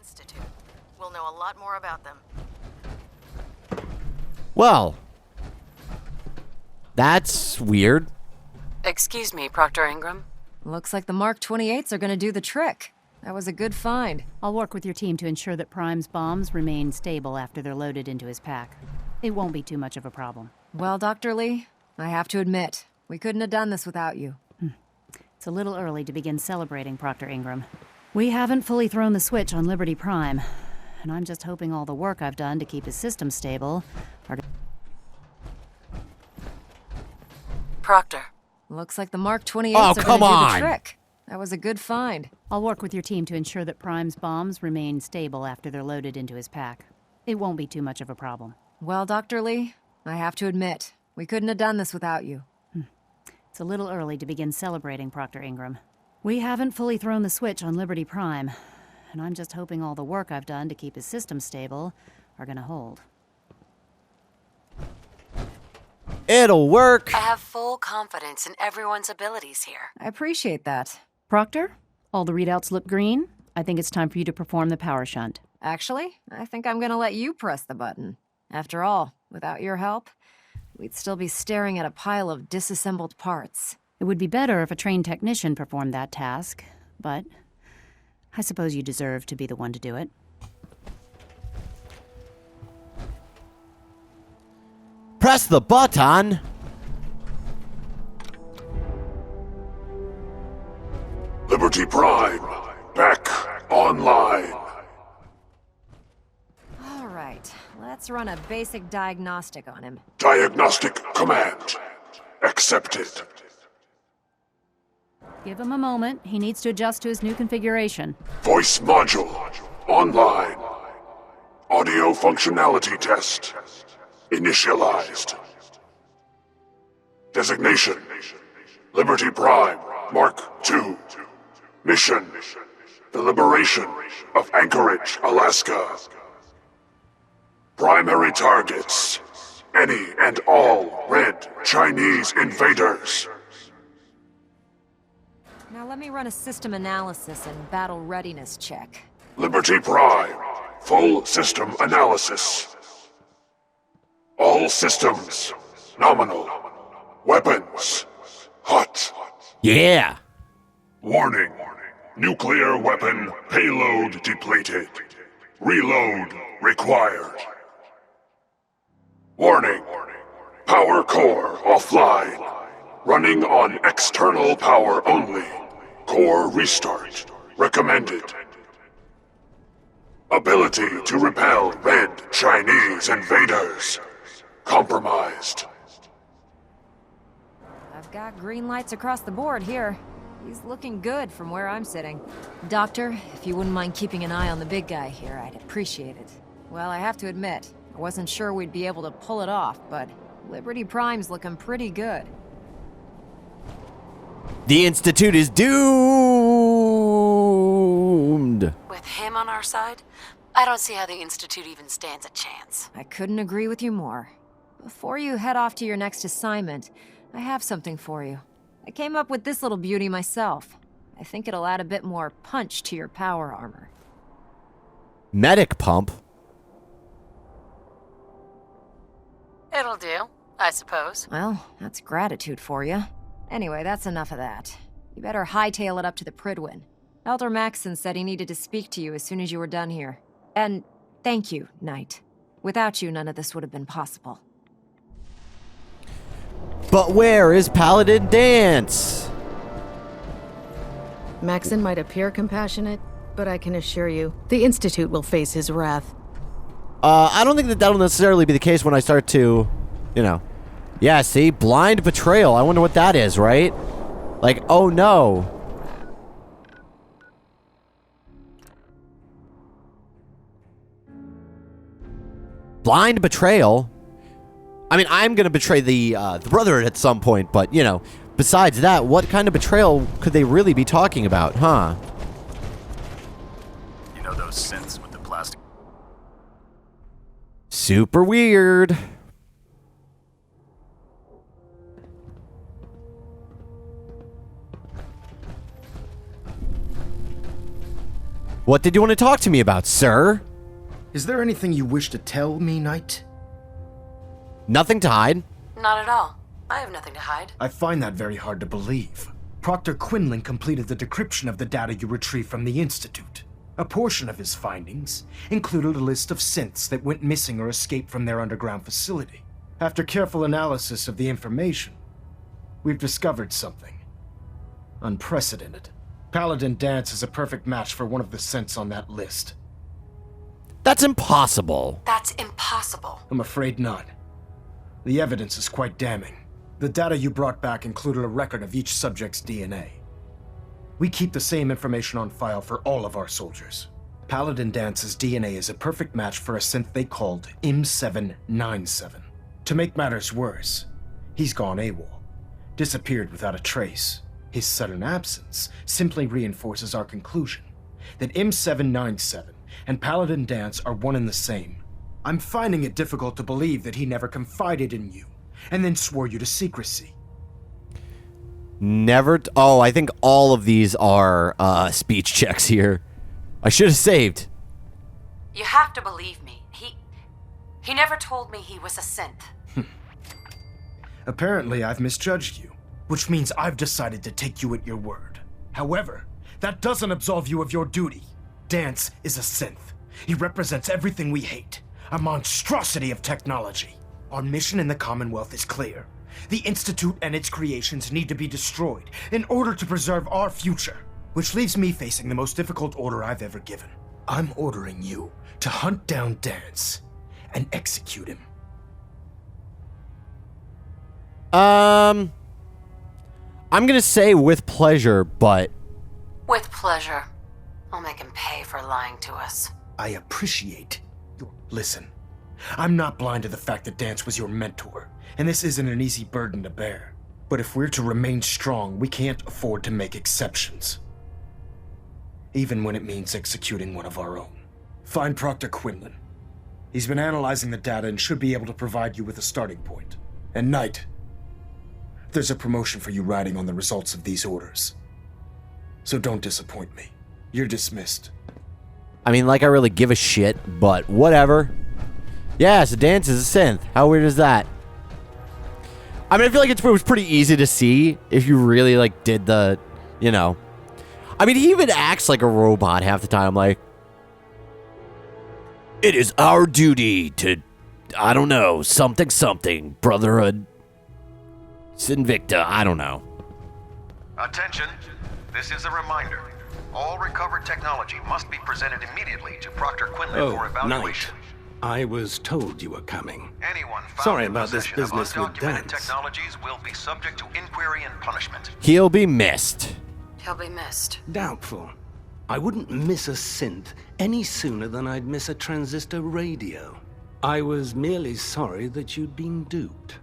Institute. We'll know a lot more about them. Well, that's weird. Excuse me, Proctor Ingram. Looks like the Mark 28s are gonna do the trick. That was a good find. I'll work with your team to ensure that Prime's bombs remain stable after they're loaded into his pack. It won't be too much of a problem. Well, Dr. Lee, I have to admit, we couldn't have done this without you. It's a little early to begin celebrating, Proctor Ingram. We haven't fully thrown the switch on Liberty Prime, and I'm just hoping all the work I've done to keep his system stable are... Proctor. Looks like the Mark 28s Oh, are come gonna on. do the trick. That was a good find. I'll work with your team to ensure that Prime's bombs remain stable after they're loaded into his pack. It won't be too much of a problem. Well, Dr. Lee, I have to admit, we couldn't have done this without you. It's a little early to begin celebrating, Proctor Ingram. We haven't fully thrown the switch on Liberty Prime, and I'm just hoping all the work I've done to keep his system stable are gonna hold. It'll work. I have full confidence in everyone's abilities here. I appreciate that. Proctor, all the readouts look green. I think it's time for you to perform the power shunt. Actually, I think I'm gonna let you press the button. After all, without your help, we'd still be staring at a pile of disassembled parts. It would be better if a trained technician performed that task, but I suppose you deserve to be the one to do it. Press the button. Liberty Prime, back online. All right, let's run a basic diagnostic on him. Diagnostic command accepted. Give him a moment. He needs to adjust to his new configuration. Voice module online. Audio functionality test initialized. Designation Liberty Prime Mark II. Mission the liberation of Anchorage, Alaska. Primary targets any and all red Chinese invaders. Now let me run a system analysis and battle readiness check. Liberty Prime full system analysis. All systems nominal. Weapons hot. Yeah. Warning. Nuclear weapon payload depleted. Reload required. Warning. Power core offline. Running on external power only. Core restart recommended. Ability to repel red Chinese invaders compromised. I've got green lights across the board here. He's looking good from where I'm sitting. Doctor, if you wouldn't mind keeping an eye on the big guy here, I'd appreciate it. Well, I have to admit, I wasn't sure we'd be able to pull it off, but Liberty Prime's looking pretty good. The Institute is doomed. With him on our side, I don't see how the Institute even stands a chance. I couldn't agree with you more. Before you head off to your next assignment, I have something for you. I came up with this little beauty myself. I think it'll add a bit more punch to your power armor. Medic pump. It'll do, I suppose. Well, that's gratitude for you. Anyway, that's enough of that. You better hightail it up to the Pridwin. Elder Maxson said he needed to speak to you as soon as you were done here. And thank you, Knight. Without you, none of this would have been possible. But where is Paladin Dance? Maxon might appear compassionate, but I can assure you, the Institute will face his wrath. I don't think that that'll necessarily be the case when I start to, you know. Yeah, see? Blind betrayal. I wonder what that is, right? Like, oh no. Blind betrayal? I mean, I'm gonna betray the Brotherhood at some point, but, you know, besides that, what kind of betrayal could they really be talking about, huh? You know those synths with the plastic? Super weird. What did you want to talk to me about, sir? Is there anything you wish to tell me, Knight? Nothing to hide. Not at all. I have nothing to hide. I find that very hard to believe. Proctor Quinlan completed the decryption of the data you retrieved from the Institute. A portion of his findings included a list of synths that went missing or escaped from their underground facility. After careful analysis of the information, we've discovered something unprecedented. Paladin Danse is a perfect match for one of the synths on that list. That's impossible. That's impossible. I'm afraid not. The evidence is quite damning. The data you brought back included a record of each subject's DNA. We keep the same information on file for all of our soldiers. Paladin Dance's DNA is a perfect match for a synth they called M797. To make matters worse, he's gone AWOL, disappeared without a trace. His sudden absence simply reinforces our conclusion that M797 and Paladin Danse are one and the same. I'm finding it difficult to believe that he never confided in you, and then swore you to secrecy. Oh, I think all of these are speech checks here. I should have saved. You have to believe me. He never told me he was a synth. Apparently, I've misjudged you, which means I've decided to take you at your word. However, that doesn't absolve you of your duty. Danse is a synth. He represents everything we hate, a monstrosity of technology. Our mission in the Commonwealth is clear. The Institute and its creations need to be destroyed in order to preserve our future, which leaves me facing the most difficult order I've ever given. I'm ordering you to hunt down Danse and execute him. I'm gonna say with pleasure, but... With pleasure. I'll make him pay for lying to us. I appreciate your... Listen, I'm not blind to the fact that Danse was your mentor, and this isn't an easy burden to bear. But if we're to remain strong, we can't afford to make exceptions. Even when it means executing one of our own. Find Proctor Quinlan. He's been analyzing the data and should be able to provide you with a starting point. And Knight, there's a promotion for you riding on the results of these orders. So don't disappoint me. You're dismissed. I mean, like I really give a shit, but whatever. Yeah, so Danse is a synth. How weird is that? I mean, I feel like it was pretty easy to see if you really, like, did the, you know. I mean, he even acts like a robot half the time, like, it is our duty to, I don't know, something, Brotherhood, Invicta, I don't know. Attention, this is a reminder. All recovered technology must be presented immediately to Proctor Quinlan for evaluation. Knight. I was told you were coming. Anyone found Sorry in about this possession of business with undocumented Danse. technologies will be subject to inquiry and punishment. He'll be missed. He'll be missed. Doubtful. I wouldn't miss a synth any sooner than I'd miss a transistor radio. I was merely sorry that you'd been duped.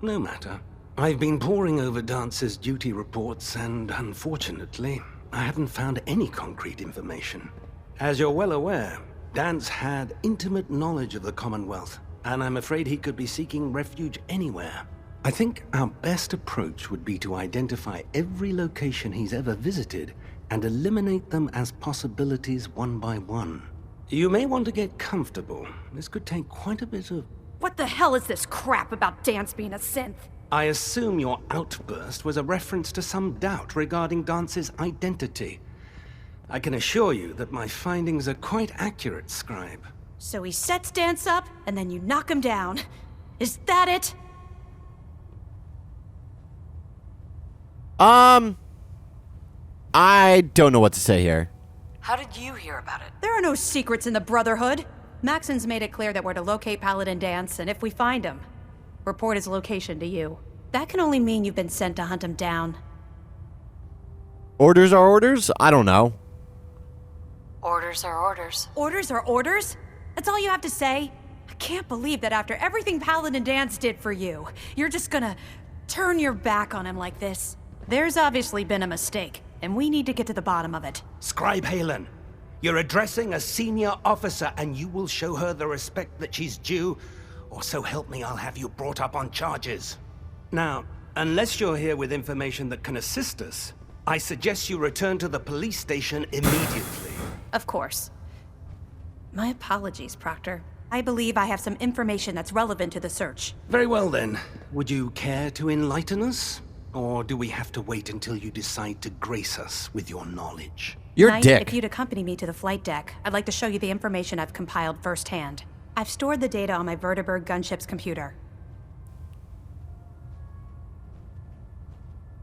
No matter. I've been poring over Dance's duty reports, and unfortunately, I haven't found any concrete information. As you're well aware, Danse had intimate knowledge of the Commonwealth, and I'm afraid he could be seeking refuge anywhere. I think our best approach would be to identify every location he's ever visited and eliminate them as possibilities one by one. You may want to get comfortable. This could take quite a bit of... What the hell is this crap about Danse being a synth? I assume your outburst was a reference to some doubt regarding Dance's identity. I can assure you that my findings are quite accurate, Scribe. So he sets Danse up, and then you knock him down. Is that it? I don't know what to say here. How did you hear about it? There are no secrets in the Brotherhood. Maxon's made it clear that we're to locate Paladin Danse, and if we find him, report his location to you. That can only mean you've been sent to hunt him down. Orders are orders? I don't know. Orders are orders. Orders are orders? That's all you have to say? I can't believe that after everything Paladin Danse did for you, you're just gonna turn your back on him like this. There's obviously been a mistake, and we need to get to the bottom of it. Scribe Halen, you're addressing a senior officer, and you will show her the respect that she's due, or so help me, I'll have you brought up on charges. Now, unless you're here with information that can assist us, I suggest you return to the police station immediately. Of course. My apologies, Proctor. I believe I have some information that's relevant to the search. Very well then. Would you care to enlighten us? Or do we have to wait until you decide to grace us with your knowledge? You're a Knight, dick. if you'd accompany me to the flight deck, I'd like to show you the information I've compiled firsthand. I've stored the data on my Vertibird gunship's computer.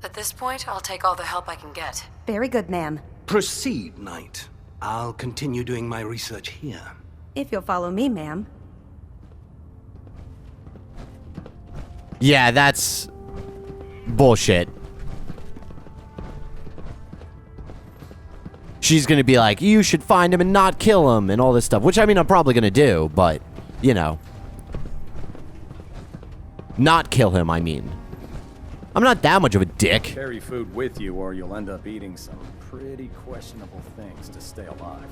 At this point, I'll take all the help I can get. Very good, ma'am. Proceed, Knight. I'll continue doing my research here. If you'll follow me, ma'am. Yeah, that's bullshit. She's gonna be like, you should find him and not kill him and all this stuff, which I mean I'm probably gonna do, but you know, not kill him. I mean, I'm not that much of a dick. Carry food with you or you'll end up eating some pretty questionable things to stay alive.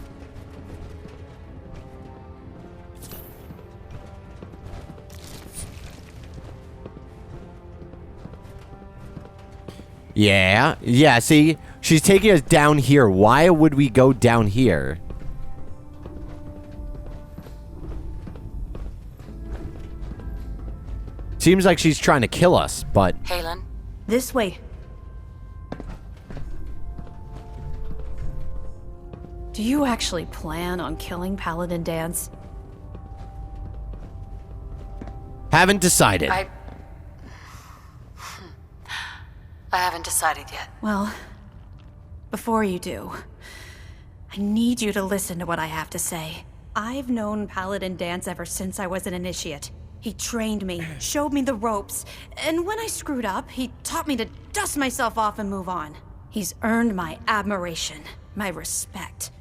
Yeah, see? She's taking us down here. Why would we go down here? Seems like she's trying to kill us, but... Halen? This way. Do you actually plan on killing Paladin Danse? Haven't decided. I haven't decided yet. Well, before you do, I need you to listen to what I have to say. I've known Paladin Danse ever since I was an initiate. He trained me, showed me the ropes, and when I screwed up, he taught me to dust myself off and move on. He's earned my admiration, my respect,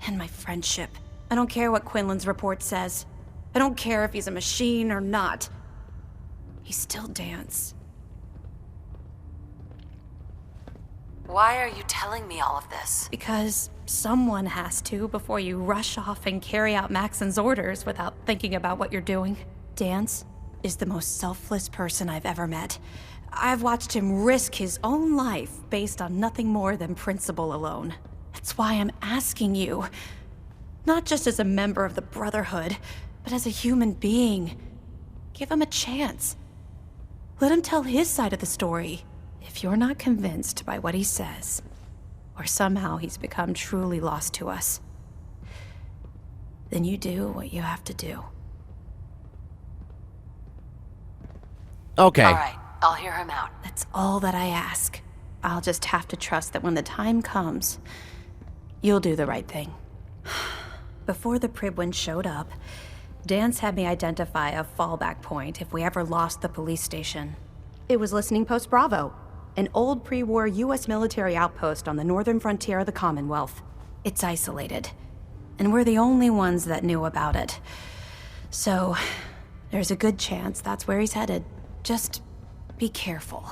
and my friendship. I don't care what Quinlan's report says. I don't care if he's a machine or not. He's still Danse. Why are you telling me all of this? Because someone has to before you rush off and carry out Maxon's orders without thinking about what you're doing. Danse is the most selfless person I've ever met. I've watched him risk his own life based on nothing more than principle alone. That's why I'm asking you, not just as a member of the Brotherhood, but as a human being. Give him a chance. Let him tell his side of the story. If you're not convinced by what he says, or somehow he's become truly lost to us, then you do what you have to do. Okay. All right, I'll hear him out. That's all that I ask. I'll just have to trust that when the time comes, you'll do the right thing. Before the Pribwin showed up, Danse had me identify a fallback point if we ever lost the police station. It was Listening Post Bravo, an old pre-war U.S. military outpost on the northern frontier of the Commonwealth. It's isolated, and we're the only ones that knew about it. So, there's a good chance that's where he's headed. Just be careful.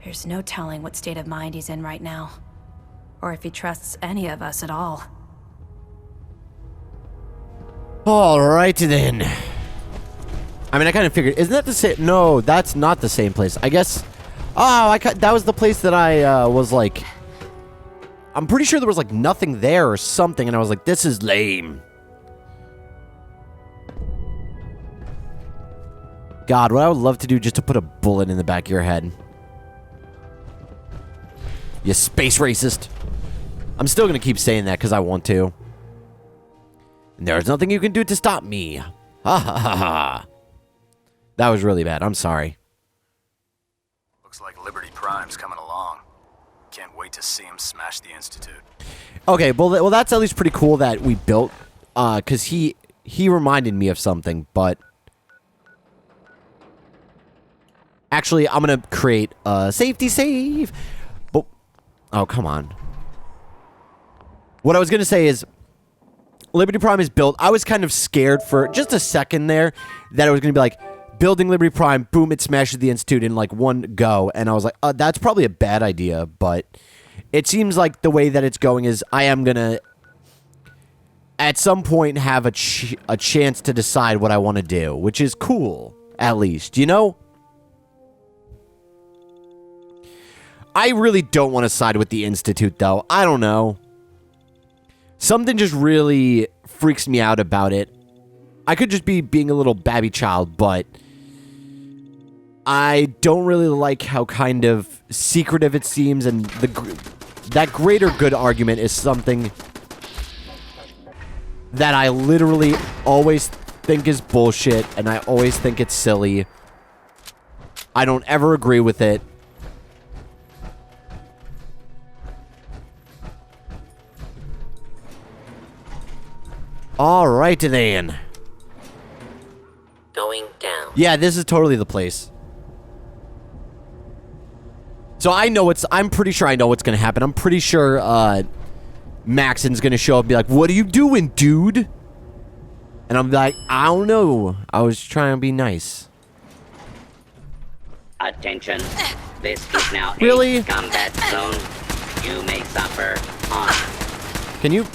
There's no telling what state of mind he's in right now, or if he trusts any of us at all. Alrighty then. I mean, I kind of figured, isn't that the same? No, that's not the same place. I guess. Oh, that was the place that I was like. I'm pretty sure there was like nothing there or something, and I was like, this is lame. God, what I would love to do just to put a bullet in the back of your head. You space racist. I'm still gonna keep saying that because I want to. And there's nothing you can do to stop me. Ha ha ha ha. That was really bad. I'm sorry. Looks like Liberty Prime's coming along. Can't wait to see him smash the Institute. Okay, well that's at least pretty cool that we built, because he reminded me of something, but... Actually, I'm going to create a safety save. But, oh, come on. What I was going to say is, Liberty Prime is built. I was kind of scared for just a second there that it was going to be like, building Liberty Prime, boom, it smashes the Institute in like one go. And I was like, that's probably a bad idea. But it seems like the way that it's going is I am going to, at some point, have a chance to decide what I want to do, which is cool, at least, you know? I really don't want to side with the Institute, though. I don't know. Something just really freaks me out about it. I could just be being a little babby child, but I don't really like how kind of secretive it seems, and that greater good argument is something that I literally always think is bullshit, and I always think it's silly. I don't ever agree with it. Alright then. Going down. Yeah, this is totally the place. So I'm pretty sure I know what's gonna happen. I'm pretty sure, Maxon's gonna show up and be like, "What are you doing, dude?" And I'm like, "I don't know. I was trying to be nice." Attention. This is now Really? a combat zone. You may suffer harm. Can you?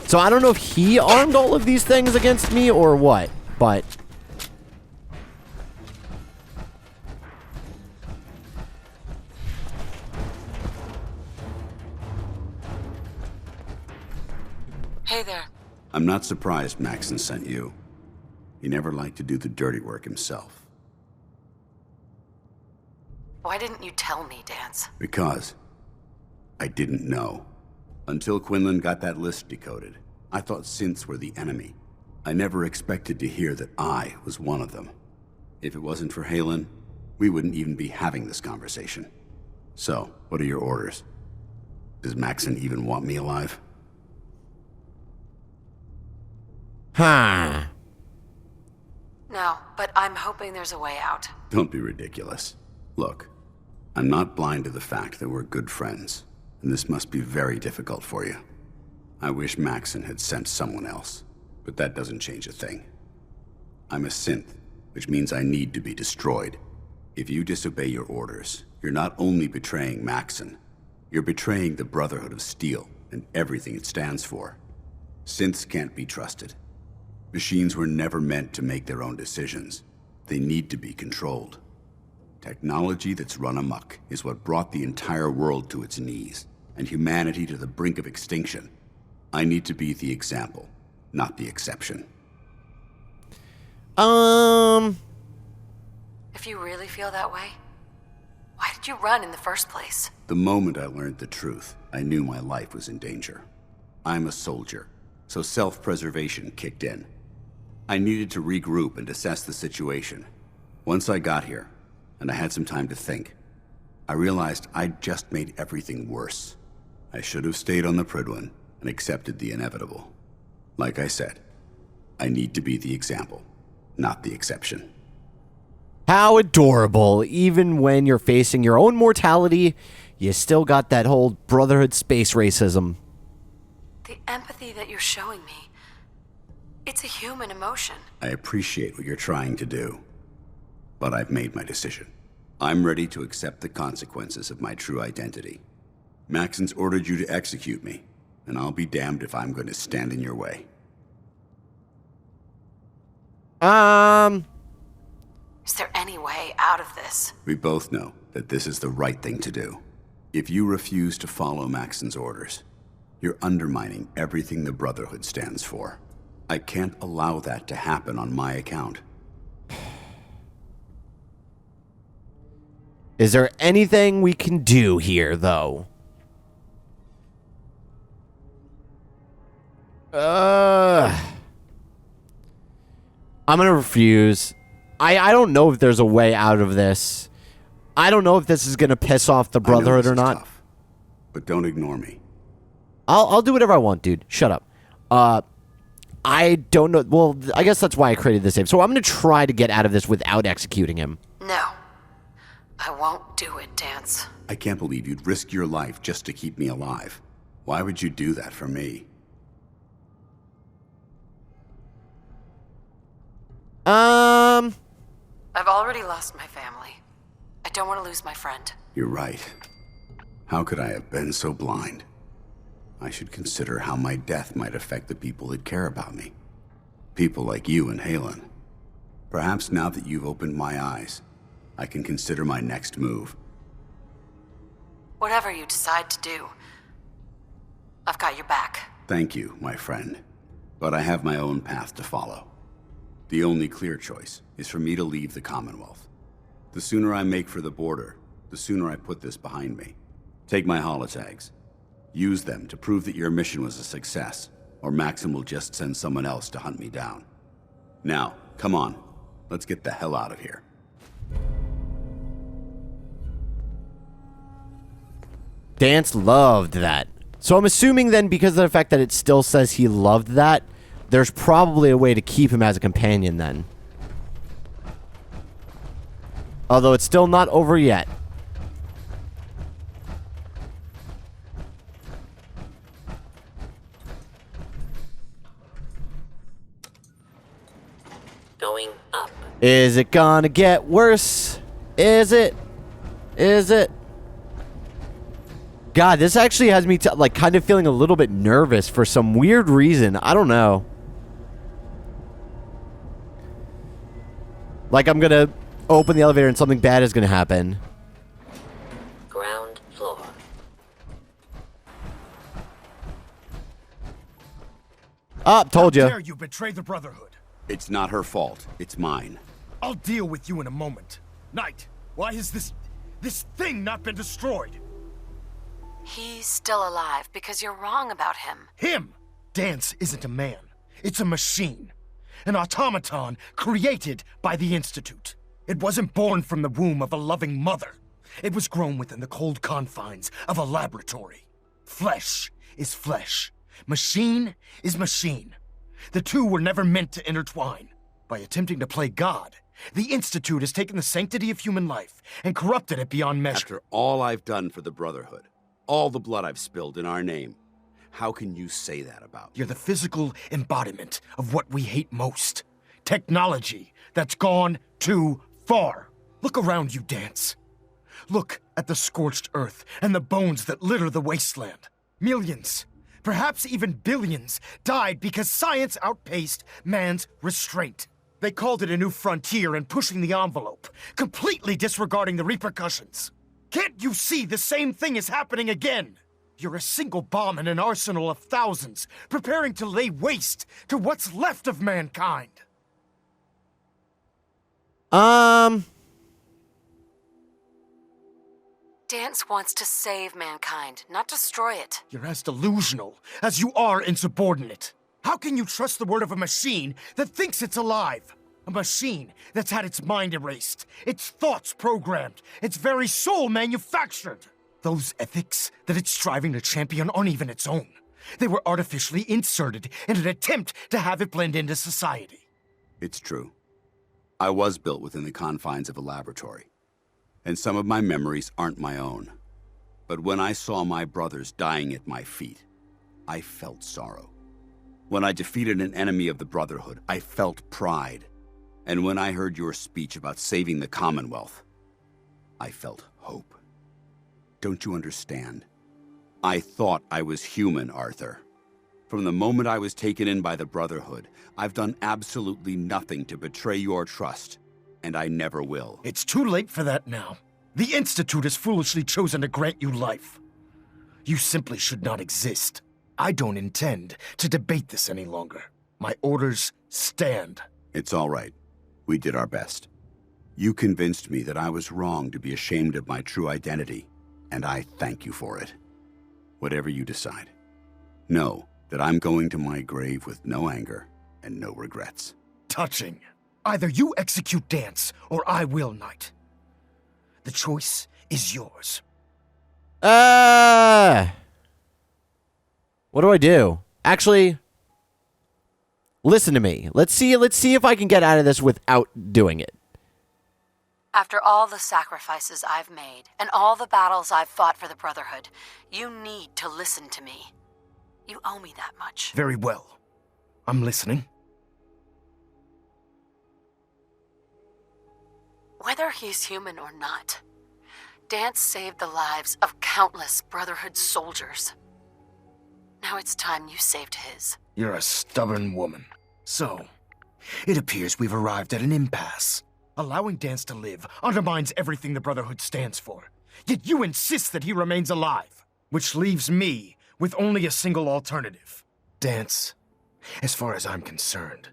So I don't know if he armed all of these things against me or what, but... Hey there. I'm not surprised Maxon sent you. He never liked to do the dirty work himself. Why didn't you tell me, Danse? Because I didn't know. Until Quinlan got that list decoded, I thought synths were the enemy. I never expected to hear that I was one of them. If it wasn't for Halen, we wouldn't even be having this conversation. So, what are your orders? Does Maxon even want me alive? Huh. No, but I'm hoping there's a way out. Don't be ridiculous. Look, I'm not blind to the fact that we're good friends, and this must be very difficult for you. I wish Maxon had sent someone else, but that doesn't change a thing. I'm a synth, which means I need to be destroyed. If you disobey your orders, you're not only betraying Maxon, you're betraying the Brotherhood of Steel and everything it stands for. Synths can't be trusted. Machines were never meant to make their own decisions. They need to be controlled. Technology that's run amok is what brought the entire world to its knees, and humanity to the brink of extinction. I need to be the example, not the exception. If you really feel that way, why did you run in the first place? The moment I learned the truth, I knew my life was in danger. I'm a soldier, so self-preservation kicked in. I needed to regroup and assess the situation. Once I got here, and I had some time to think, I realized I'd just made everything worse. I should have stayed on the Prydwen and accepted the inevitable. Like I said, I need to be the example, not the exception. How adorable. Even when you're facing your own mortality, you still got that whole Brotherhood space racism. The empathy that you're showing me, it's a human emotion. I appreciate what you're trying to do, but I've made my decision. I'm ready to accept the consequences of my true identity. Maxon's ordered you to execute me, and I'll be damned if I'm going to stand in your way. Is there any way out of this? We both know that this is the right thing to do. If you refuse to follow Maxon's orders, you're undermining everything the Brotherhood stands for. I can't allow that to happen on my account. Is there anything we can do here, though? I'm gonna refuse. I don't know if there's a way out of this. I don't know if this is gonna piss off the Brotherhood or not. Tough, but don't ignore me. I'll do whatever I want, dude. Shut up. I don't know. Well, I guess that's why I created this save. So I'm gonna try to get out of this without executing him. No. I won't do it, Danse. I can't believe you'd risk your life just to keep me alive. Why would you do that for me? I've already lost my family. I don't want to lose my friend. You're right. How could I have been so blind? I should consider how my death might affect the people that care about me. People like you and Halen. Perhaps now that you've opened my eyes, I can consider my next move. Whatever you decide to do, I've got your back. Thank you, my friend. But I have my own path to follow. The only clear choice is for me to leave the Commonwealth. The sooner I make for the border, the sooner I put this behind me. Take my holotags. Use them to prove that your mission was a success, or Maxim will just send someone else to hunt me down. Now, come on. Let's get the hell out of here. Danse loved that. So I'm assuming then, because of the fact that it still says he loved that, there's probably a way to keep him as a companion then. Although it's still not over yet. Going up. Is it gonna get worse? Is it? Is it? God, this actually has me like kind of feeling a little bit nervous for some weird reason. I don't know. Like I'm gonna open the elevator and something bad is gonna happen. Ground floor. Told you. How dare you betray the Brotherhood? It's not her fault. It's mine. I'll deal with you in a moment. Knight, why has this thing not been destroyed? He's still alive because you're wrong about him. Him! Danse isn't a man. It's a machine. An automaton created by the Institute. It wasn't born from the womb of a loving mother. It was grown within the cold confines of a laboratory. Flesh is flesh. Machine is machine. The two were never meant to intertwine. By attempting to play God, the Institute has taken the sanctity of human life and corrupted it beyond measure. After all I've done for the Brotherhood, all the blood I've spilled in our name, how can you say that about me? You're the physical embodiment of what we hate most. Technology that's gone too far. Look around you, Danse. Look at the scorched earth and the bones that litter the wasteland. Millions, perhaps even billions, died because science outpaced man's restraint. They called it a new frontier and pushing the envelope, completely disregarding the repercussions. Can't you see the same thing is happening again? You're a single bomb in an arsenal of thousands, preparing to lay waste to what's left of mankind. Danse wants to save mankind, not destroy it. You're as delusional as you are insubordinate. How can you trust the word of a machine that thinks it's alive? A machine that's had its mind erased, its thoughts programmed, its very soul manufactured. Those ethics that it's striving to champion aren't even its own. They were artificially inserted in an attempt to have it blend into society. It's true. I was built within the confines of a laboratory, and some of my memories aren't my own. But when I saw my brothers dying at my feet, I felt sorrow. When I defeated an enemy of the Brotherhood, I felt pride. And when I heard your speech about saving the Commonwealth, I felt hope. Don't you understand? I thought I was human, Arthur. From the moment I was taken in by the Brotherhood, I've done absolutely nothing to betray your trust, and I never will. It's too late for that now. The Institute has foolishly chosen to grant you life. You simply should not exist. I don't intend to debate this any longer. My orders stand. It's all right. We did our best. You convinced me that I was wrong to be ashamed of my true identity, and I thank you for it. Whatever you decide, know that I'm going to my grave with no anger and no regrets. Touching. Either you execute Danse, or I will, Knight. The choice is yours. What do I do? Actually, listen to me. Let's see if I can get out of this without doing it. After all the sacrifices I've made and all the battles I've fought for the Brotherhood, you need to listen to me. You owe me that much. Very well. I'm listening. Whether he's human or not, Danse saved the lives of countless Brotherhood soldiers. Now it's time you saved his. You're a stubborn woman. So, it appears we've arrived at an impasse. Allowing Danse to live undermines everything the Brotherhood stands for. Yet you insist that he remains alive, which leaves me with only a single alternative. Danse, as far as I'm concerned,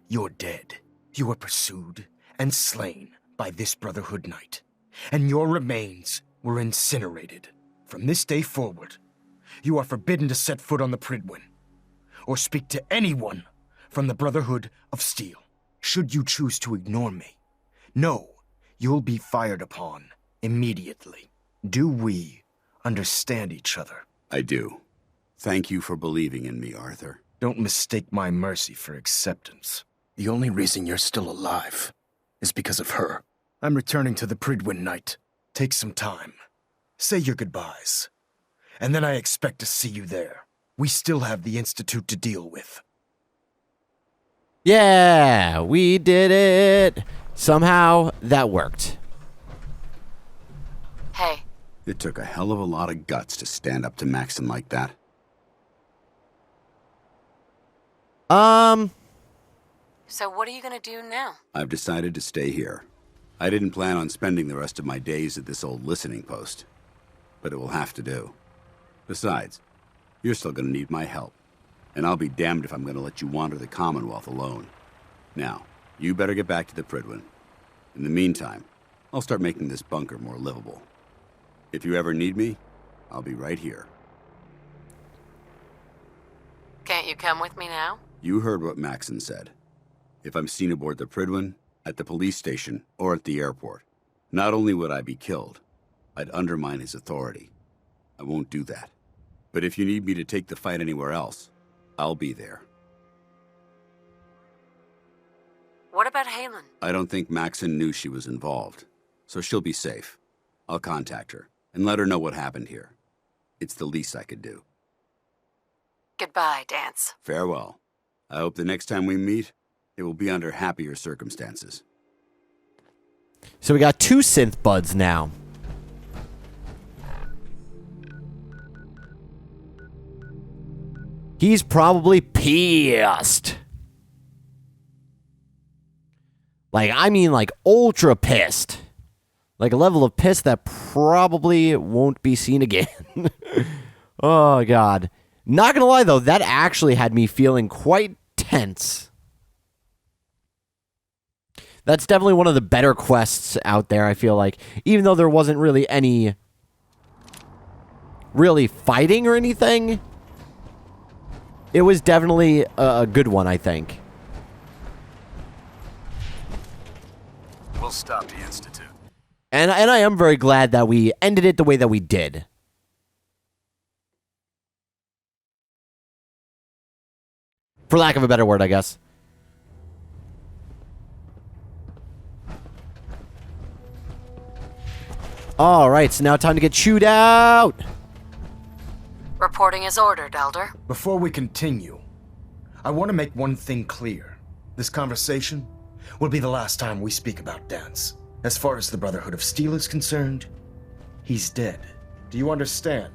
you're dead. You were pursued and slain by this Brotherhood Knight, and your remains were incinerated. From this day forward, you are forbidden to set foot on the Pridwin, or speak to anyone from the Brotherhood of Steel. Should you choose to ignore me, know you'll be fired upon immediately. Do we understand each other? I do. Thank you for believing in me, Arthur. Don't mistake my mercy for acceptance. The only reason you're still alive is because of her. I'm returning to the Pridwin Knight. Take some time. Say your goodbyes. And then I expect to see you there. We still have the Institute to deal with. Yeah, we did it. Somehow that worked. Hey. It took a hell of a lot of guts to stand up to Maxon like that. So what are you gonna do now? I've decided to stay here. I didn't plan on spending the rest of my days at this old listening post, but it will have to do. Besides, you're still gonna need my help, and I'll be damned if I'm gonna let you wander the Commonwealth alone. Now, you better get back to the Pridwin. In the meantime, I'll start making this bunker more livable. If you ever need me, I'll be right here. Can't you come with me now? You heard what Maxon said. If I'm seen aboard the Pridwin, at the police station, or at the airport, not only would I be killed, I'd undermine his authority. I won't do that. But if you need me to take the fight anywhere else, I'll be there. What about Halen? I don't think Maxon knew she was involved, so she'll be safe. I'll contact her and let her know what happened here. It's the least I could do. Goodbye, Danse. Farewell. I hope the next time we meet, it will be under happier circumstances. So we got 2 synth buds now. He's probably pissed. Like, I mean, like, ultra pissed. Like a level of piss that probably won't be seen again. Oh, God. Not gonna lie, though, that actually had me feeling quite tense. That's definitely one of the better quests out there, I feel like. Even though there wasn't really any really fighting or anything, it was definitely a good one, I think. We'll stop the Institute. And I am very glad that we ended it the way that we did. For lack of a better word, I guess. Alright, so now time to get chewed out. Reporting as ordered, Elder. Before we continue, I want to make one thing clear. This conversation will be the last time we speak about Danse. As far as the Brotherhood of Steel is concerned, he's dead. Do you understand?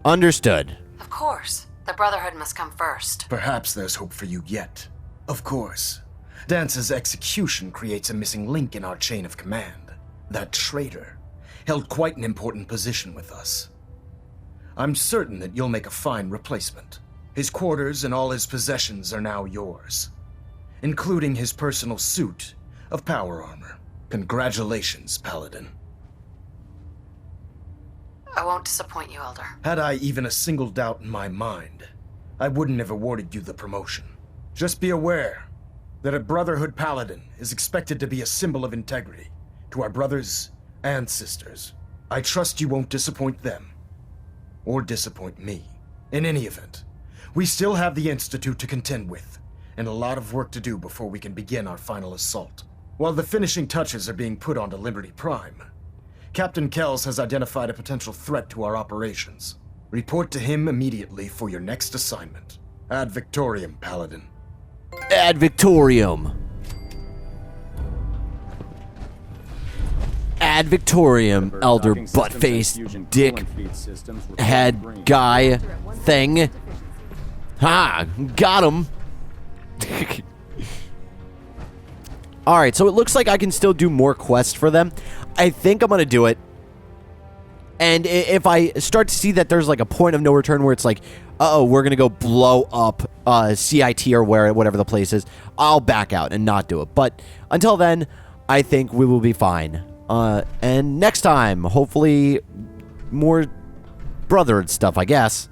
Understood. Of course. The Brotherhood must come first. Perhaps there's hope for you yet. Of course. Dance's execution creates a missing link in our chain of command. That traitor held quite an important position with us. I'm certain that you'll make a fine replacement. His quarters and all his possessions are now yours, including his personal suit of power armor. Congratulations, Paladin. I won't disappoint you, Elder. Had I even a single doubt in my mind, I wouldn't have awarded you the promotion. Just be aware that a Brotherhood Paladin is expected to be a symbol of integrity to our brothers and sisters. I trust you won't disappoint them, or disappoint me. In any event, we still have the Institute to contend with, and a lot of work to do before we can begin our final assault. While the finishing touches are being put onto Liberty Prime, Captain Kells has identified a potential threat to our operations. Report to him immediately for your next assignment. Ad Victorium, Paladin. Ad Victorium. Ad Victorium, Elder Buttface Dick Head Guy Thing. Ha! Got him! Alright, so it looks like I can still do more quests for them. I think I'm going to do it. And if I start to see that there's like a point of no return where it's like, uh-oh, we're going to go blow up CIT or whatever the place is, I'll back out and not do it. But until then, I think we will be fine. And next time, hopefully more Brotherhood stuff, I guess.